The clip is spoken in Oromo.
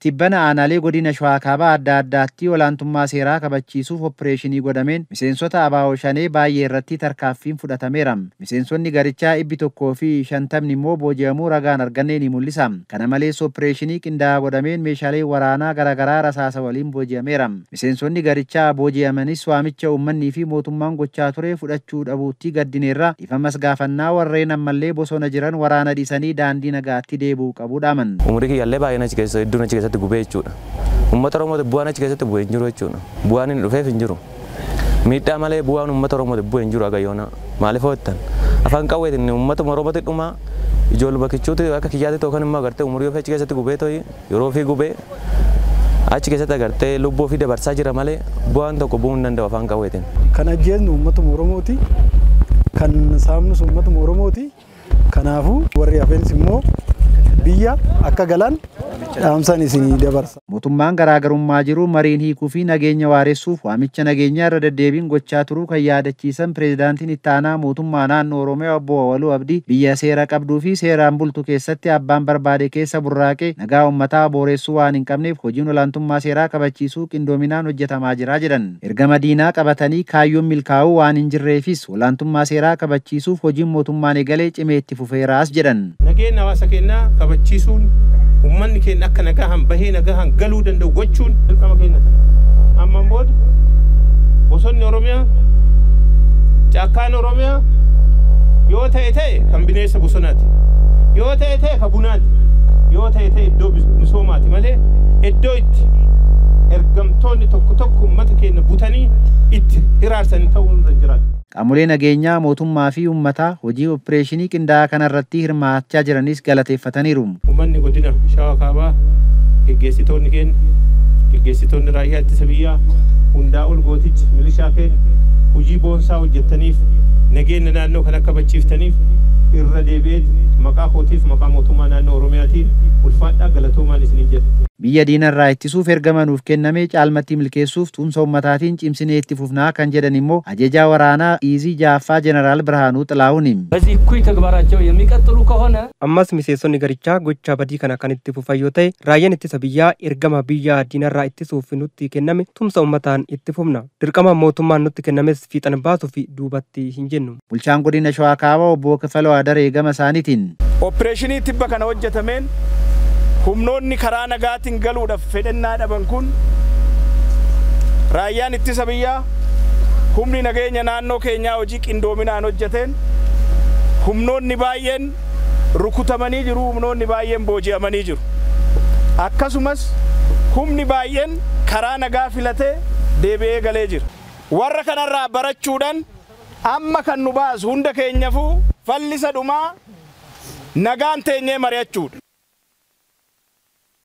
Tibbana aanaalee godina Shawaa Kaabaa adda addaatti olaantummaa seeraa kabachiisuuf opereeshinii godhameen miseensota ABO shanee baay'ee irratti tarkaanfiin fudhatameera. Miseensonni garichaa 150 immoo booji'amuu ragaan arganne ni mul'isa. Kana malees opereeshinii qindaa'aa godhameen meeshaalee waraanaa garaagaraa rasaasa waliin booji'ameera. Miseensonni garichaa booji'amanis waamicha uummanni fi mootummaan gochaa ture fudhachuu dhabuutti gaddineerra dhiifamas gaafannaa warreen ammallee bosona jiran waraana dhiisanii daandii nagaatti deebi'uu qabuudhaaman. Umurii kiyyaallee baay'een achi keessa iddoon achi keessatti gubee jechuudha. Uummata Oromoo bu'aan achi keessatti bu'ee hin jiru jechuudha. Bu'aan hin dhufeef hin jiru. Miidhaa malee bu'aan uummata Oromoo bu'ee hin jiru agayyoona. Maaliif hojjetan? Afaan qawweetiin uummata Oromoo dhuma ijoollee bakkichuuti akka kiyyaatti tokko immoo agartee umurii ofii achi keessatti gubee ta'e yeroo ofii gubee achi keessatti agartee lubbuu ofii dabarsaa jira malee bu'aan tokko bu'uu hin danda'u afaan qawweetiin. Kan ajjeesnu uummata Oromooti. Kan saamnus uummata Oromooti. Kanaafuu warri hafeenis immoo biyya akka galan dhaamsan isinii dabarsa. Mootummaan garaagarummaa jiru mariin hiikuu fi nageenya waaressuuf waamicha nageenyaa irra deddeebiin gochaa turuu kan yaadachiisan pireezidaantiin itti aanaa mootummaa naannoo Oromiyaa obbo Awwaluu Abdii biyya seera qabduu fi seeraan bultu keessatti abbaan barbaade keessa burraaqee nagaa uummataa booressuu waan hin qabneef hojiin olaantummaa seeraa kabachiisuu qindoominaan hojjetamaa jira jedhan. Erga madiinaa qabatanii kaayyoon milkaa'uu waan hin jirreefis olaantummaa seeraa kabachiisuuf hojiin mootummaan eegalee cimee itti fufeeraas jedhan. Nageenya hawaasa keenyaa kabachiisuun ummanni keenya akka nagahan bahee nagahan galuu danda'u gochuun dirqama keenya ta'a. Ammaan booda bosonni Oromiyaa caakkaan Oromiyaa yoo ta'e kan bineensa bosonaati. Yoo ta'e kan bunaati. Yoo ta'e iddoo misoomaati malee iddoo itti ergamtoonni tokko uummata keenya butanii itti hiraarsan ta'uu hin jiraatu. Qaamolee nageenyaa mootummaa fi uummataa hojii opereeshinii qindaa'aa kanarratti hirmaachaa jiranis galateeffataniiru. Uummanni godina Shawaa Kaabaa geggeessitoonni keenya geggeessitoonni raayyaa ittisa biyyaa hundaa ol gootichi milishaa keenya hojii boonsaa hojjettaniif nageenya naannoo kan akka kabachiiftaniif irra deebi'ee maqaa kootiif maqaa mootummaa naannoo Oromiyaatiin ulfaadhaa galatoomaan isiniin jedha. Biyya diinarraa ittisuuf ergamanuuf kenname caalmatti milkeessuuf tumsa ummataatiin cimsinee itti fufnaa kan jedhan immoo ajajaa waraanaa ኢዚ ጃፋ ጀነራል ብርሃኑ ጥላሁንም በዚህ እኩይ ተግባራቸው የሚቀጥሉ ከሆነ አማስ ሚሴሶኒ ገሪቻ ጎቻ በዲ ከና ከንቲ ፉፋዮተ ራየን ኢትሰ ብያ ኤርገማ ብያ ዲነራ ኢትሱፍ ኑቲ ከነመ ቱምሳ ኡመታን ኢትፉምና ድርቀማ ሞቱማን ኑቲ ከነመስ ፊጠን ባሱ ፊ ዱባቲ ሂንጀኑ ቡልቻን ጎዲነ ሸዋ ካባ ኦቦ ከፈለው አደረ የገመሳኒቲን ኦፕሬሽኒ ቲበ ከና ወጀተመን humnoonni karaa nagaatiin galuudhaaf fedhannaa dhaban kun raayyaan ittisa biyyaa humni nageenya naannoo keenyaa hojii qindoominaan hojjeteen humnoonni baay'een rukutamanii jiru, humnoonni baay'een booji'amanii jiru. Akkasumas humni baay'een karaa nagaa filatee deebi'ee galee jira. Warra kanarraa barachuudhaan amma kan nu baasu hunda keenyaafuu fallisa dhumaa nagaan teenyee mari'achuudha.